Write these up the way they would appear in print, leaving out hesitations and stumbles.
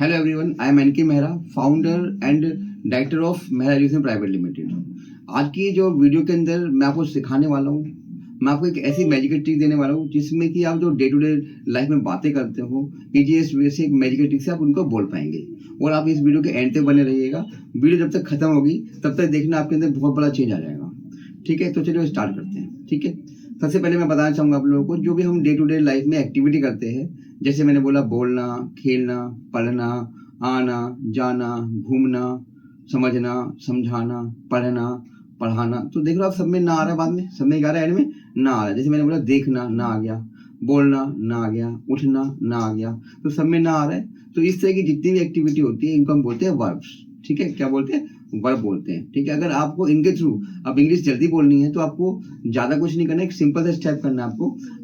Hello everyone, I am NK Mehra, founder and director of Mehra education private limited. आज की जो video के अंदर मैं आपको सिखाने वाला हूँ, मैं आपको एक ऐसी मैजिकल ट्रिक देने वाला हूँ जिसमें कि आप जो डे टू डे लाइफ में बातें करते हो, इजीएस्ट वे से एक मैजिकल ट्रिक से आप उनको बोल पाएंगे। और आप इस वीडियो के एंड तक बने रहिएगा। वीडियो जब तक खत्म होगी तब तक देखना आपके अंदर बहुत बड़ा चेंज आ जाएगा। ठीक है, तो चलिए स्टार्ट करते हैं। ठीक है, सबसे पहले मैं बताना चाहूँगा आप लोगों को, जो भी हम डे टू डे लाइफ में एक्टिविटी करते हैं, जैसे मैंने बोला बोलना, खेलना, पढ़ना, आना, जाना, घूमना, समझना, समझाना, पढ़ना, पढ़ाना, तो देख लो आप सब में ना आ रहा है, बाद में सब में आ रहा है, एंड में ना आ रहा है। जैसे मैंने बोला देखना ना आ गया, बोलना ना आ गया, उठना ना आ गया, तो सब में ना आ रहा है। तो इस तरह की जितनी भी एक्टिविटी होती है इनको हम बोलते हैं वर्ब्स। ठीक है, क्या बोलते हैं? वर्ब बोलते हैं। ठीक है, अगर आपको इनके थ्रू अब इंग्लिश जल्दी बोलनी है तो आपको ज्यादा कुछ नहीं करना है, एक सिंपल सा स्टेप करना है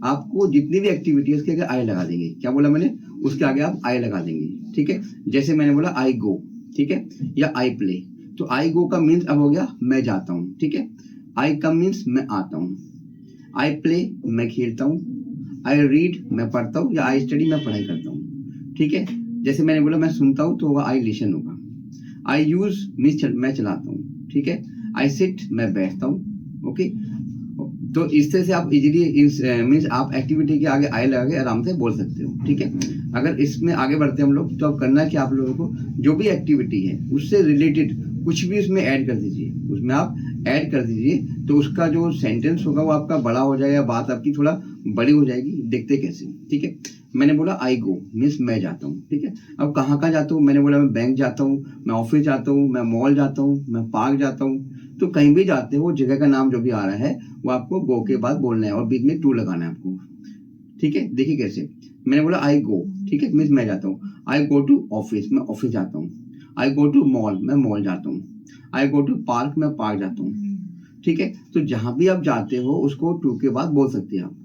आपको जितनी भी एक्टिविटी है उसके आगे आई लगा देंगे। क्या बोला मैंने? उसके आगे आप आई लगा देंगे। ठीक है, जैसे मैंने बोला आई गो, ठीक है, या आई प्ले, तो आई गो का मीन्स अब हो गया मैं जाता हूँ। ठीक है, आई कम मीन्स मैं आता हूँ, आई प्ले मैं खेलता हूँ, आई रीड मैं पढ़ता हूँ, या आई स्टडी मैं पढ़ाई करता हूँ। ठीक है, जैसे मैंने बोला मैं सुनता हूँ तो होगा आई लिसन होगा। आई यूज मीन्स मैं चलाता हूँ। ठीक है, आई सिट मैं बैठता हूँ। ओके, तो इस तरह से आप इजीली मीन्स आप एक्टिविटी के आगे आई लगा के आराम से बोल सकते हो। ठीक है, अगर इसमें आगे बढ़ते हैं हम लोग, तो अब करना है कि आप लोगों को जो भी एक्टिविटी है उससे रिलेटेड कुछ भी उसमें ऐड कर दीजिए, उसमें आप ऐड कर दीजिए, तो उसका जो सेंटेंस होगा वो आपका बड़ा हो जाएगा, बात आपकी थोड़ा बड़ी हो जाएगी। देखते कैसे। ठीक है, मैंने बोला आई गो मीन्स मैं जाता हूँ। ठीक है, अब कहाँ कहाँ जाता हूँ? मैंने बोला मैं बैंक जाता हूँ, मैं ऑफिस जाता हूँ, मैं मॉल जाता हूँ, मैं पार्क जाता हूँ। तो कहीं भी जाते हो, जगह का नाम जो भी आ रहा है वो आपको गो के बाद बोलना है और बीच में टू लगाना है आपको। ठीक है, देखिए कैसे। मैंने बोला आई गो, ठीक है, मीन्स मैं जाता हूँ। आई गो टू ऑफिस, मैं ऑफिस जाता हूँ। आई गो टू मॉल, मैं मॉल जाता हूँ। आई गो टू पार्क, मैं पार्क जाता हूँ। ठीक है, तो जहां भी आप जाते हो उसको टू के बाद बोल सकते हैं आप।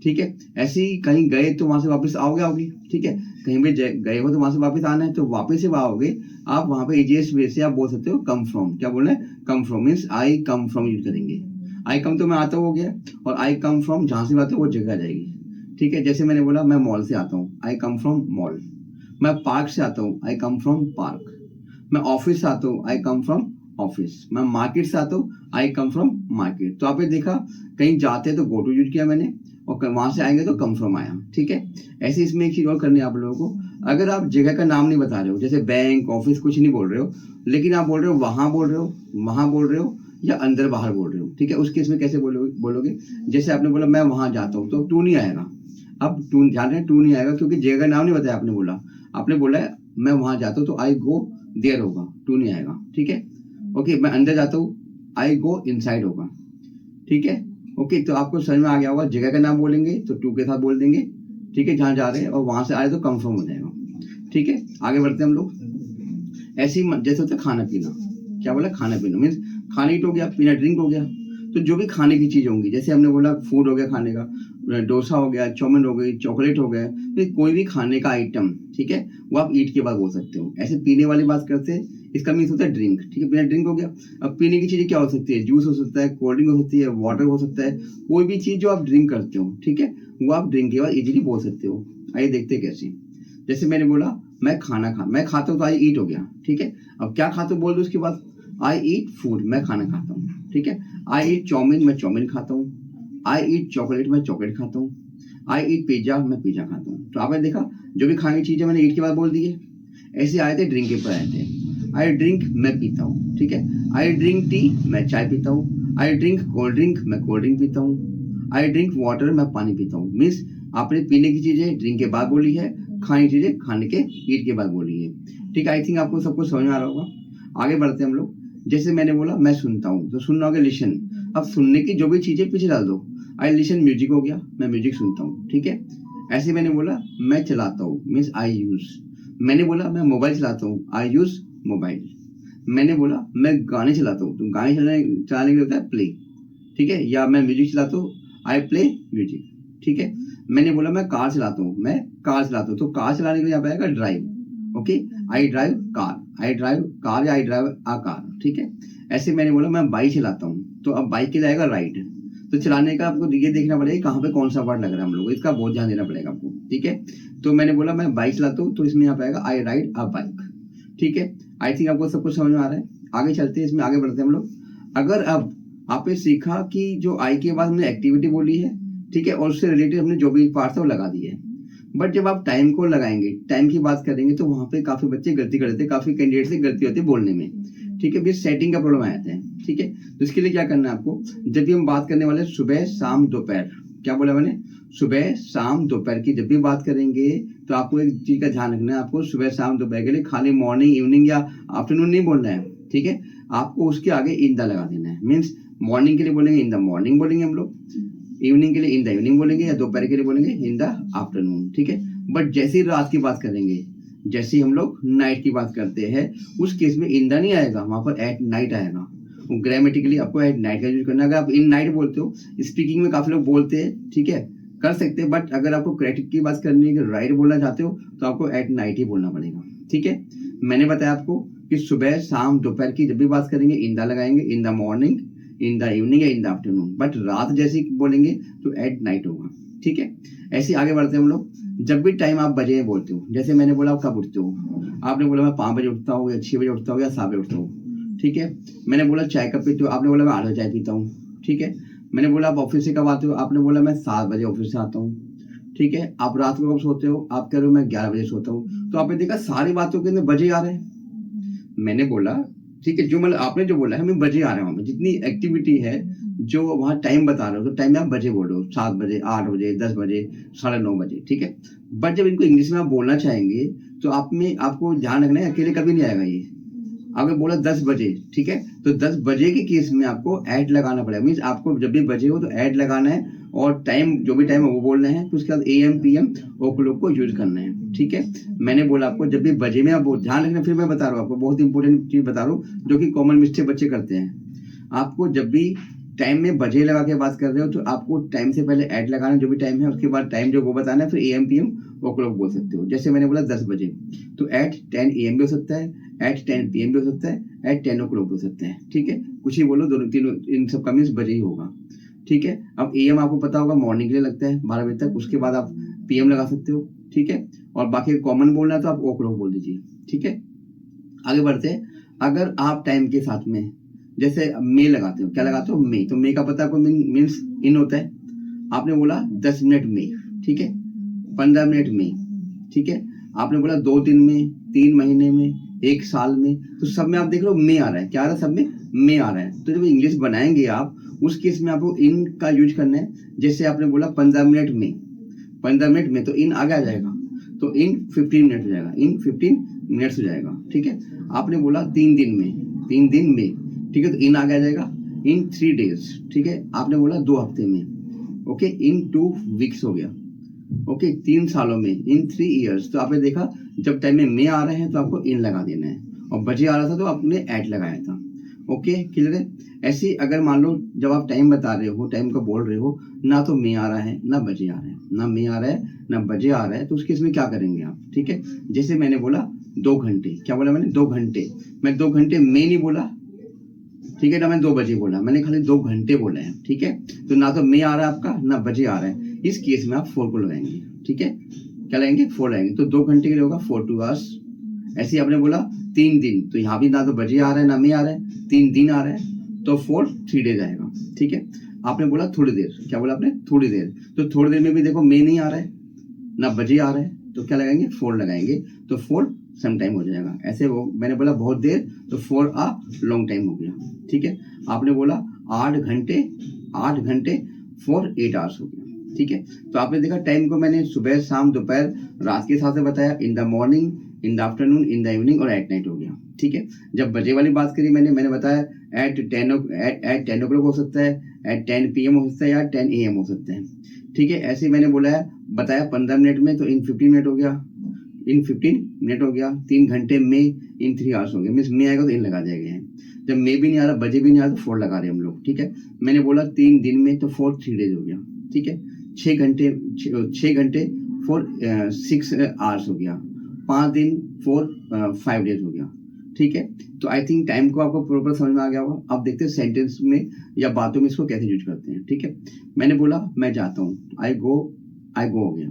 ठीक है, ऐसे ही कहीं गए तो वहां से वापस आओगे। ठीक है, कहीं भी गए हो तो वहां से वापस आना है, तो वापस से आओगे आप वहां पे इजीएस्ट वे से आप बोल सकते हो कम फ्रॉम। क्या बोलना है? Come from means I come from use करेंगे। आई कम तो मैं आता हूँ हो गया, और आई कम फ्रॉम जहां से बात है वो जगह आ जाएगी। ठीक है, जैसे मैंने बोला मैं मॉल से आता हूँ, आई कम फ्रॉम मॉल। मैं पार्क से आता हूँ, आई कम फ्रॉम पार्क। मैं ऑफिस से आता हूँ, आई कम फ्रॉम ऑफिस। मैं मार्केट से आता हूँ, आई कम फ्रॉम मार्केट। तो आपने देखा, कहीं जाते तो गो टू यूज किया मैंने, और वहां से आएंगे तो कम फ्रॉम आया। ठीक है, ऐसे इसमें एक चीज और करनी है आप लोगों को। अगर आप जगह का नाम नहीं बता रहे हो, जैसे बैंक ऑफिस कुछ नहीं बोल रहे हो, लेकिन आप बोल रहे हो वहां बोल रहे हो, वहां बोल रहे हो, या अंदर बाहर बोल रहे हो, ठीक है, उस केस में कैसे बोलोगे? जैसे आपने बोला मैं वहां जाता हूँ, तो टू नहीं आएगा। अब टू ध्यान रहे, टू नहीं आएगा क्योंकि जगह का नाम नहीं बताया आपने बोला है मैं वहां जाता हूँ, तो आई गो देयर होगा, टू नहीं आएगा। ठीक है, ओके, मैं अंदर जाता हूँ, आई गो इनसाइड होगा। ठीक है, ओके, तो आपको समझ में आ गया होगा। जगह का नाम बोलेंगे तो टू के साथ बोल देंगे। ठीक है, जहां जा रहे हैं, और वहां से आए तो कंफर्म हो जाएगा। ठीक है, आगे बढ़ते हैं हम लोग। ऐसे ही जैसे होता है खाना पीना। क्या बोला? खाना पीना मीन्स खाना ईट हो गया, पीना ड्रिंक हो गया। तो जो भी खाने की चीज होंगी, जैसे हमने बोला फूड हो गया खाने का, डोसा हो गया, चाउमीन हो गई, चॉकलेट हो गया, तो कोई भी खाने का आइटम, ठीक है, वो आप ईट के बाद बोल सकते हो। ऐसे पीने वाली बात करते हैं, इसका मीन्स होता है ड्रिंक। ठीक है, पीना ड्रिंक हो गया। अब पीने की चीजें क्या हो सकती है? जूस हो सकता है, कोल्ड ड्रिंक हो सकती है, वाटर हो सकता है, कोई भी चीज जो आप ड्रिंक करते हो, ठीक है, वो आप ड्रिंक के बाद इजीली बोल सकते हो। आइए देखते हैं कैसे। जैसे मैंने बोला मैं खाता हूँ, तो आई ईट हो गया। ठीक है, अब क्या खाता हूँ बोल दो उसके बाद, आई ईट फूड, मैं खाना खाता हूँ। ठीक है, आई ईट चाउमीन, मैं चाउमीन खाता हूँ। आई ईट चॉकलेट, मैं चॉकलेट खाता हूँ। आई ईट पिज्जा, मैं पिज्जा खाता हूँ। तो आपने देखा, जो भी खाने की चीज है मैंने ईट के बाद बोल दी है। ऐसे आए थे ड्रिंक के ऊपर आए थे। आई ड्रिंक, मैं पीता हूँ। ठीक है, आई ड्रिंक टी, मैं चाय पीता हूँ। आई ड्रिंक कोल्ड ड्रिंक, मैं कोल्ड ड्रिंक पीता हूँ। आई ड्रिंक वाटर, मैं पानी पीता हूँ। मीन्स आपने पीने की चीजें ड्रिंक के बाद बोली है, खाने की चीजें खाने के ईट के बाद बोली है। ठीक है, आई थिंक आपको सब कुछ समझ में आ रहा होगा। आगे बढ़ते हैं हम लोग। जैसे मैंने बोला मैं सुनता हूँ, तो सुनना होगा लिसन। अब सुनने की जो भी चीजें पीछे डाल दो। आई लिसन म्यूजिक हो गया, मैं म्यूजिक सुनता हूँ। ठीक है, ऐसे मैंने बोला मैं चलाता हूँ, मीन्स आई यूज। मैंने बोला मैं मोबाइल चलाता हूँ, आई यूज मोबाइल। मैंने बोला मैं गाने चलाता हूँ, तो गाने चलाने के लिए होता है प्ले। ठीक है, या मैं म्यूजिक चलाता हूँ, आई प्ले म्यूजिक। ठीक है, मैंने बोला मैं कार चलाता हूँ, मैं कार चलाता हूँ, तो कार चलाने के लिए यहाँ पे आएगा drive. Okay, I drive car, I drive car, या आई ड्राइव आ कार। ठीक है, ऐसे मैंने बोला मैं बाइक चलाता हूँ, तो अब बाइक के लिए आएगा राइड। तो चलाने का आपको ये देखना पड़ेगा कहाँ पे कौन सा वर्ड लग रहा है हम लोग, इसका बहुत ध्यान देना पड़ेगा आपको। ठीक है। तो मैंने बोला मैं बाइक चलाता हूँ, तो इसमें यहाँ पे आएगा आई राइड अ बाइक, ठीक है। आई थिंक आपको सब कुछ समझ में आ रहा है। आगे चलते हैं, इसमें आगे बढ़ते हैं हम लोग। अगर अब आपने सीखा कि जो आई के बाद हमने एक्टिविटी बोली है, ठीक है, और उससे रिलेटेड हमने जो भी पार्ट था वो लगा दिए है, बट जब आप टाइम को लगाएंगे, टाइम की बात करेंगे, तो वहां पे काफी बच्चे गलती करते हैं, काफी कैंडिडेट से गलती होती है बोलने में, ठीक है। सेटिंग का प्रॉब्लम आ जाता है, ठीक है। तो इसके लिए क्या करना है आपको, जब भी हम बात करने वाले सुबह शाम दोपहर, क्या बोला मैंने, सुबह शाम दोपहर की जब भी बात करेंगे, तो आपको एक चीज का ध्यान रखना है, आपको सुबह शाम दोपहर के लिए खाली मॉर्निंग इवनिंग या आफ्टरनून नहीं बोलना है, ठीक है। आपको उसके आगे इन द लगा देना है। मीन्स मॉर्निंग के लिए बोलेंगे इन द मॉर्निंग बोलेंगे हम लोग, इवनिंग के लिए इन द इवनिंग बोलेंगे, या दोपहर के लिए बोलेंगे इन द आफ्टरनून, ठीक है। बट जैसे ही रात की बात करेंगे, जैसे ही हम लोग नाइट की बात करते हैं, उस केस में इन द नहीं आएगा, वहां पर एट नाइट आएगा। ग्रामेटिकली आपको एट नाइट का यूज करना है। अगर आप इन नाइट बोलते हो, स्पीकिंग में काफी लोग बोलते हैं, ठीक है, कर सकते हैं, बट अगर आपको करेक्ट की बात करनी है, राइट बोलना चाहते हो, तो आपको एट नाइट ही बोलना पड़ेगा, ठीक है। मैंने बताया आपको कि सुबह शाम दोपहर की जब भी बात करेंगे इन द लगाएंगे, इन the morning, in the evening या इन द आफ्टरनून, बट रात जैसे बोलेंगे तो एट नाइट होगा, ठीक है। ऐसे आगे बढ़ते हैं हम लोग। जब भी टाइम आप बजे बोलते हो, जैसे मैंने बोला आप कब उठते हो, आपने बोला मैं 5 बजे उठता हूँ, या 6 बजे उठता हूँ, या 7 बजे उठता हूँ, ठीक है। मैंने बोला चाय कब पीते हो, आपने बोला मैं 8 बजे चाय पीता हूँ, ठीक है। मैंने बोला आप ऑफिस से कब आते हो, आपने बोला मैं 7 बजे ऑफिस से आता हूँ, ठीक है। आप रात को कब सोते हो, आप कह रहे हो मैं 11 बजे सोता हूँ। तो आपने देखा सारी बातों के अंदर बजे आ रहे हैं। मैंने बोला ठीक है, जो मतलब आपने जो बोला है हमें बजे आ रहे हैं, वहां पर जितनी एक्टिविटी है, जो वहाँ टाइम बता रहे हो, तो टाइम में आप बजे बोल रहे हो, 7 बजे, 8 बजे, 10 बजे, 9:30 बजे, ठीक है। बट जब इनको इंग्लिश में आप बोलना चाहेंगे, तो आप में आपको ध्यान रखना है, अकेले कभी नहीं आएगा ये। आपने बोला 10 बजे, ठीक है, तो 10 बजे के केस में आपको ऐड लगाना पड़ेगा। मीन्स आपको जब भी बजे हो तो ऐड लगाना है, और टाइम जो भी टाइम है वो बोलना है, तो उसके बाद AM PM ओ क्लॉक को यूज करना है, ठीक है। मैंने बोला आपको जब भी बजे में आप ध्यान रखना, फिर मैं बता रहा हूँ आपको बहुत इंपॉर्टेंट चीज बता रहा हूँ, जो कि कॉमन मिस्टेक बच्चे करते हैं। आपको जब भी टाइम में बजे लगा के बात कर रहे हो, तो आपको टाइम से पहले ऐड लगाना जो भी टाइम है, उसके बाद टाइम जो वो बताना है, फिर AM PM ओ क्लॉक बोल सकते हो। जैसे मैंने बोला 10 बजे, तो एट 10 AM भी हो सकता है, एट 10 PM भी हो सकता है, एट 10 ओ क्लॉक भी हो सकता है, ठीक है। कुछ ही बोलो, दोनों तीनों इन सब का मीन्स बजे ही होगा, ठीक है। अब AM आपको पता होगा मॉर्निंग के लिए लगता है 12 बजे तक, उसके बाद आप PM लगा सकते हो, ठीक है। और बाकी कॉमन बोलना है तो आप ओ क्लॉक बोल दीजिए, ठीक है। आगे बढ़ते हैं। अगर आप टाइम के साथ में जैसे मे लगाते हो, क्या लगाते हो, मे, तो मे का पता आपको मीन्स इन होता है। आपने बोला 10 मिनट में, ठीक है, 15 मिनट में, ठीक है। आपने बोला 2 दिन में, 3 महीने में, 1 साल में, तो सब में आप देख लो मे आ रहा है, क्या आ रहा है, सब में मे आ रहा है। तो जब इंग्लिश बनाएंगे आप, उस केस में आपको इन का यूज करना है। जैसे आपने बोला 15 मिनट में, 15 मिनट में, तो इन आगे आ जाएगा, तो इन 15 मिनट हो जाएगा, इन 15 मिनट्स हो जाएगा, ठीक है। आपने बोला 3 दिन में, 3 दिन में, ठीक है, तो इन आगे आ जाएगा, इन 3 डेज, ठीक है। आपने बोला 2 हफ्ते में, ओके, इन 2 वीक्स हो गया, ओके, 3 सालों में, इन 3 ईयर्स। तो आपने देखा जब टाइम में मे आ रहे हैं तो आपको इन लगा देना है, और बजे आ रहा था तो आपने ऐड लगाया था, ओके, क्लियर है। ऐसे अगर मान लो जब आप टाइम बता रहे हो, टाइम का बोल रहे हो, ना तो मे आ रहा है ना बजे आ रहे हैं, ना मे आ रहा है ना बजे आ रहा है, तो उस केस में क्या करेंगे आप, ठीक है। जैसे मैंने बोला 2 घंटे, क्या बोला मैंने, 2 घंटे, मैं 2 घंटे में नहीं बोला, ठीक है ना, मैं 2 बजे बोला, मैंने खाली 2 घंटे बोला है, ठीक है। तो ना तो मे आ रहा है आपका, ना बजे आ रहा है, इस केस में आप 4 को लगाएंगे, ठीक है। क्या लगाएंगे, 4 लगाएंगे, तो 2 घंटे के लिए होगा 4 2 आवर्स। ऐसे ही आपने बोला 3 दिन, तो यहाँ भी ना तो बजे आ रहा है ना मे आ रहा है, 3 दिन आ रहा है, तो 4 3 डेज आएगा, ठीक है। आपने बोला थोड़ी देर, क्या बोला आपने, थोड़ी देर, तो थोड़ी देर में भी देखो मे नहीं आ रहा है ना बजे आ रहा है, तो क्या लगाएंगे, 4 लगाएंगे, तो 4 सम टाइम हो जाएगा। ऐसे वो मैंने बोला बहुत देर, तो 4 अ लॉन्ग टाइम हो गया, ठीक है। आपने बोला 8 घंटे, 8 घंटे 4 8 आवर्स हो गया, ठीक है। तो आपने देखा टाइम को मैंने सुबह शाम दोपहर रात के हिसाब से बताया, इन the morning, in the afternoon, in the evening और एट नाइट हो गया, ठीक है। जब बजे वाली बात करी मैंने बताया एट 10 ओ क्लॉक हो सकता है, एट 10 PM हो सकता है, या 10 AM हो सकता है, ठीक है। ऐसे मैंने बोला है, बताया 15 मिनट में, तो इन 15 मिनट हो गया, इन 15 मिनट हो गया, 3 घंटे में, इन 3 आवर्स हो गया। मीन्स में आएगा तो इन लगा जाएगा। जब मे भी नहीं आ रहा, बजे भी नहीं आ रहा, तो 4 लगा रहे हम लोग, ठीक है। मैंने बोला 3 दिन में, तो 4 3 डेज हो गया, ठीक है। 6 घंटे 4 6 आवर्स हो गया, 5 दिन 4 5 डेज हो गया, ठीक है। तो आई थिंक टाइम को आपको प्रॉपर समझ में आ गया होगा। अब देखते हैं सेंटेंस में या बातों में इसको कैसे यूज करते हैं, ठीक है। मैंने बोला मैं जाता हूँ, आई गो हो गया,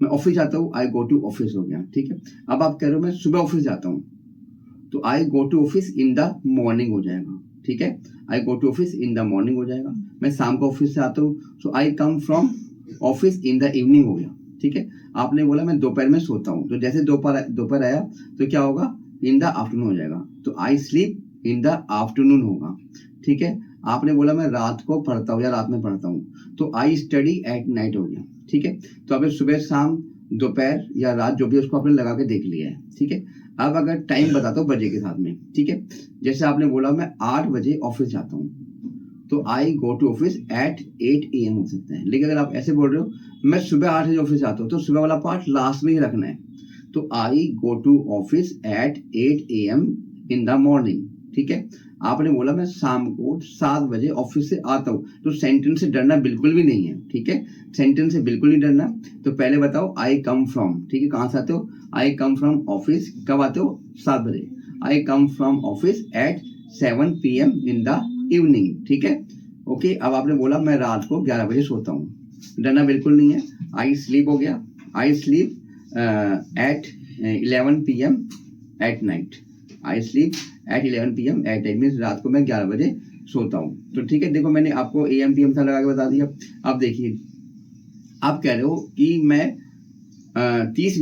मैं ऑफिस जाता हूँ, आई गो टू ऑफिस हो गया, ठीक है। अब आप कह रहे हो मैं सुबह ऑफिस जाता हूँ, तो I go to office in the morning हो जाएगा, ठीक है। I go to office in the morning हो जाएगा। मैं शाम को ऑफिस से आता हूँ, so I come from office in the evening हो गया, ठीक है। आपने बोला मैं दोपहर में सोता हूँ, तो जैसे दोपहर आया तो क्या होगा, इन द आफ्टरनून हो जाएगा, तो I sleep in the afternoon होगा, ठीक है। आपने बोला मैं रात को पढ़ता हूँ या रात में पढ़ता हूँ, तो आई स्टडी एट नाइट हो गया, ठीक है। तो आपने सुबह शाम दोपहर या रात जो भी उसको आपने लगा के देख लिया है, ठीक है। अब अगर टाइम बताता हूँ बजे के साथ में, ठीक है। जैसे आपने बोला मैं 8 बजे ऑफिस जाता हूँ, तो I go to office at 8 AM हो सकता है। लेकिन अगर आप ऐसे बोल रहे हो मैं सुबह 8 बजे ऑफिस जाता हूँ, तो सुबह वाला पार्ट लास्ट में ही रखना है, तो I go to office at 8 AM in the morning, ठीक है। आपने बोला मैं शाम को 7 बजे ऑफिस से आता हूँ, तो सेंटेंस से डरना बिल्कुल भी नहीं है, ठीक है। सेंटेंस से बिल्कुल नहीं डरना। तो पहले बताओ आई कम फ्रॉम, ठीक है, कहाँ से आते हो, आई कम फ्रॉम ऑफिस, कब आते हो, 7 बजे। I come from office at 7 PM in the evening, ठीक है, ओके। अब आपने बोला मैं रात को 11 बजे सोता हूँ, डरना बिल्कुल नहीं है। आई स्लीप हो गया, I sleep at 11 PM at night, I sleep at 11 PM at night means रात को मैं 11 बजे सोता हूँ, तो ठीक है। देखो मैंने आपको AM PM था लगा के बता दिया। अब देखिए आप कह रहे हो कि मैं 30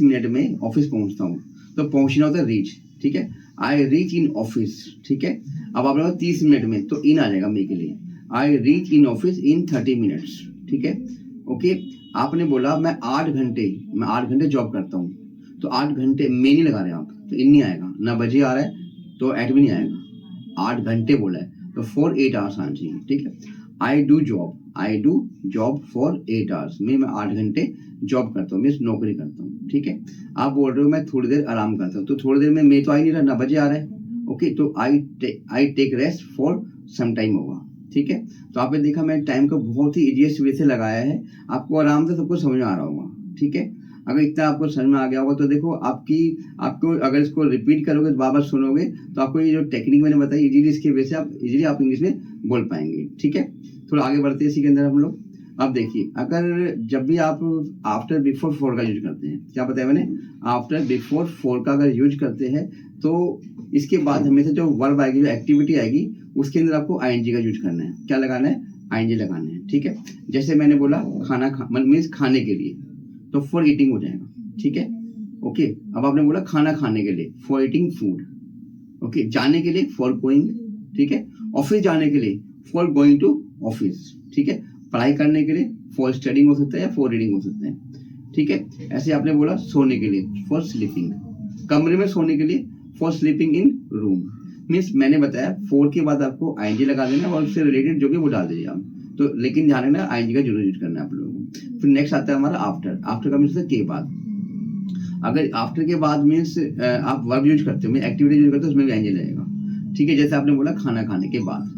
मिनट में ऑफिस पहुंचता हूँ, तो पहुंचना होता है रीच, ठीक है। आई रीच इन ऑफिस, ठीक है। अब आप लोग 30 मिनट में, तो इन आ जाएगा मे के लिए, I reach in office in 30 minutes, ठीक है, ओके। आपने बोला मैं 8 घंटे जॉब करता हूँ, तो 8 घंटे में नहीं लगा रहे आप, तो इन नहीं आएगा, ना बजे आ रहा है तो एट भी नहीं आएगा, 8 घंटे बोला है तो 4 8 आवर्स आना चाहिए, ठीक है। I do job for 8 hours, मैं 8 घंटे जॉब करता हूँ, मीन्स नौकरी करता हूँ, ठीक है। आप बोल रहे हो मैं थोड़ी देर आराम करता हूँ, तो थोड़ी देर में मैं तो आ ही नहीं रहा, ना बजे आ रहा है, ओके। तो I take rest for some time होगा, ठीक है। तो आपने देखा मैं टाइम को बहुत ही इजीएस्ट वे से लगाया है, आपको आराम से सब कुछ समझ में आ रहा होगा, ठीक है। अगर इतना आपको समझ में आ गया होगा तो देखो आपको अगर इसको रिपीट करोगे तो बार सोनोगे, तो आपको ये जो टेक्निक मैंने बताई इजीली, इसके वजह से आप इजीली आप इंग्लिश में बोल पाएंगे, ठीक है। थोड़ा आगे बढ़ते हैं इसी के अंदर हम लोग। अब देखिए अगर जब भी आप आफ्टर बिफोर फोर का यूज करते हैं, क्या बताया मैंने, आफ्टर बिफोर फोर का अगर यूज करते हैं तो इसके बाद हमेशा जो वर्ब आएगी, जो एक्टिविटी आएगी, उसके अंदर आपको आईएनजी का यूज करना है। क्या लगाना है, आईएनजी लगाना है, ठीक है। जैसे मैंने बोला मीन्स खाने के लिए, तो फॉर ईटिंग हो जाएगा, ठीक है, ओके। अब आपने बोला खाना खाने के लिए, फॉर ईटिंग फूड, ओके। जाने के लिए फॉर गोइंग, ठीक है। ऑफिस जाने के लिए फॉर गोइंग टू ऑफिस, ठीक है। पढ़ाई करने के लिए फॉर स्टडिंग हो सकता है या फॉर रीडिंग हो सकता है, ठीक है। ऐसे आपने बोला सोने के लिए फॉर स्लीपिंग, कमरे में सोने के लिए for sleeping in room, means मैंने बताया फोर के बाद आपको आईएनजी लगा देना और उससे रिलेटेड जो भी वो डाल दीजिए आप, तो लेकिन ध्यान रखना आईएनजी का जरूर यूज करना है आप लोगों को। फिर नेक्स्ट आता है हमारा आफ्टर का मीन्स के बाद। अगर आफ्टर के बाद मीन्स आप वर्ब यूज करते हो, एक्टिविटी यूज करते हो, उसमें भी आईएनजी लगेगा, ठीक है। जैसे आपने बोला खाना खाने के बाद,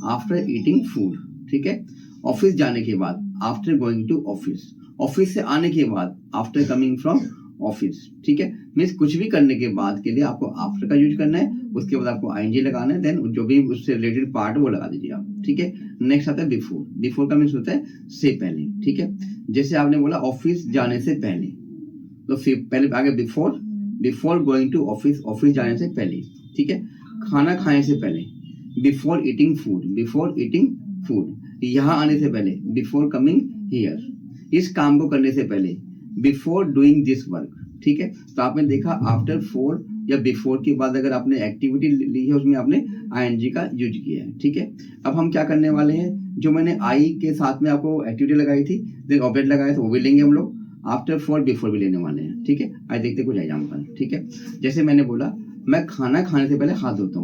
आफ्टर ईटिंग फूड, ठीक है। ऑफिस जाने के बाद, आफ्टर गोइंग टू ऑफिस से आने के बाद, आफ्टर कमिंग फ्रॉम ऑफिस, ठीक है। मीन्स कुछ भी करने के बाद के लिए आपको आफ्टर का यूज करना है, उसके बाद आपको आईएनजी लगाना है, देन जो भी उससे रिलेटेड पार्ट वो लगा दीजिए आप, ठीक है। नेक्स्ट आता है बिफोर का मीन्स होता है से पहले, ठीक है। जैसे आपने बोला ऑफिस जाने से पहले, तो पहले आगे बिफोर गोइंग टू ऑफिस जाने से पहले, ठीक है। खाना खाने से पहले, बिफोर ईटिंग फूड, यहाँ आने से पहले, बिफोर कमिंग हियर, इस काम को करने से पहले, बिफोर डूइंग दिस वर्क, ठीक है। तो आपने देखा आफ्टर फोर या बिफोर के बाद अगर आपने एक्टिविटी ली है उसमें आपने आईएनजी का यूज किया है, ठीक है। अब हम क्या करने वाले हैं, जो मैंने आई के साथ में आपको एक्टिविटी लगाई थी, देन ऑब्जेक्ट लगाया था, वो भी लेंगे हम लोग। आफ्टर फोर बिफोर भी लेने वाले हैं, ठीक है। आज देखते कुछ एग्जाम्पल, ठीक है। जैसे मैंने बोला मैं खाना खाने से पहले हाथ धोता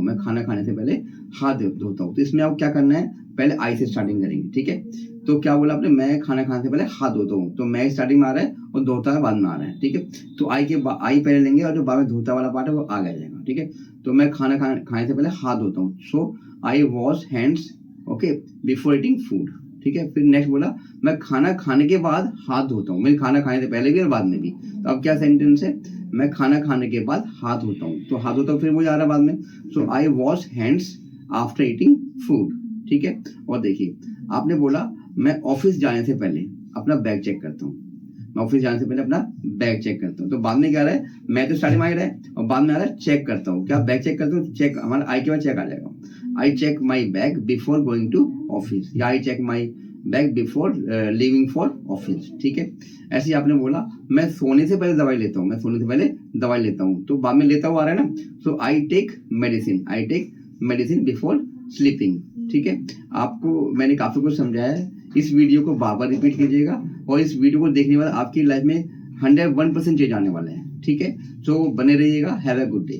हूँ, तो इसमें आपको क्या करना है, पहले आई से स्टार्टिंग करेंगे, ठीक है। तो क्या बोला आपने, मैं खाना खाने से पहले हाथ धोता हूँ, तो मैं स्टार्टिंग में आ रहा है और धोता है बाद में आ रहा है, ठीक है। तो आई पहले लेंगे और जो बाद में धोता वाला पार्ट है वो आगे जाएगा, ठीक है। तो मैं खाना खाने से पहले हाथ धोता हूँ, so I wash hands, okay, before eating food, ठीक है। फिर नेक्स्ट बोला मैं खाना खाने के बाद हाथ धोता हूँ, मैं खाना खाने से पहले भी और बाद में भी, तो अब क्या सेंटेंस है, मैं खाना खाने के बाद हाथ धोता हूँ, तो हाथ धोता हूँ फिर वो जा रहा है बाद में, so I wash hands after eating food, ठीक है। और देखिए आपने बोला मैं ऑफिस जाने से पहले, अपना बैग चेक करता हूँ। मैं ऑफिस जाने से पहले अपना बैग चेक करता हूँ। तो बाद में क्या आ रहा है, मैं तो स्टार्टिंग में आ रहा है और बाद में आ रहा है चेक करता हूँ। क्या बैग चेक करता हूँ, चेक हमारा आई के बाद चेक आ जाएगा। I check my bag before going to office, या I check my bag before leaving for office. ठीक है, ऐसे ही आपने बोला मैं सोने से पहले दवाई लेता हूँ, मैं सोने से पहले दवाई लेता हूँ, तो बाद में लेता हुआ आ रहा है ना। So I take medicine before sleeping. ठीक है, आपको मैंने काफी कुछ समझाया है। इस वीडियो को बार बार रिपीट कीजिएगा और इस वीडियो को देखने के बाद आपकी लाइफ में 101% चेंज आने वाला है। ठीक है, तो बने रहिएगा। Have a good day.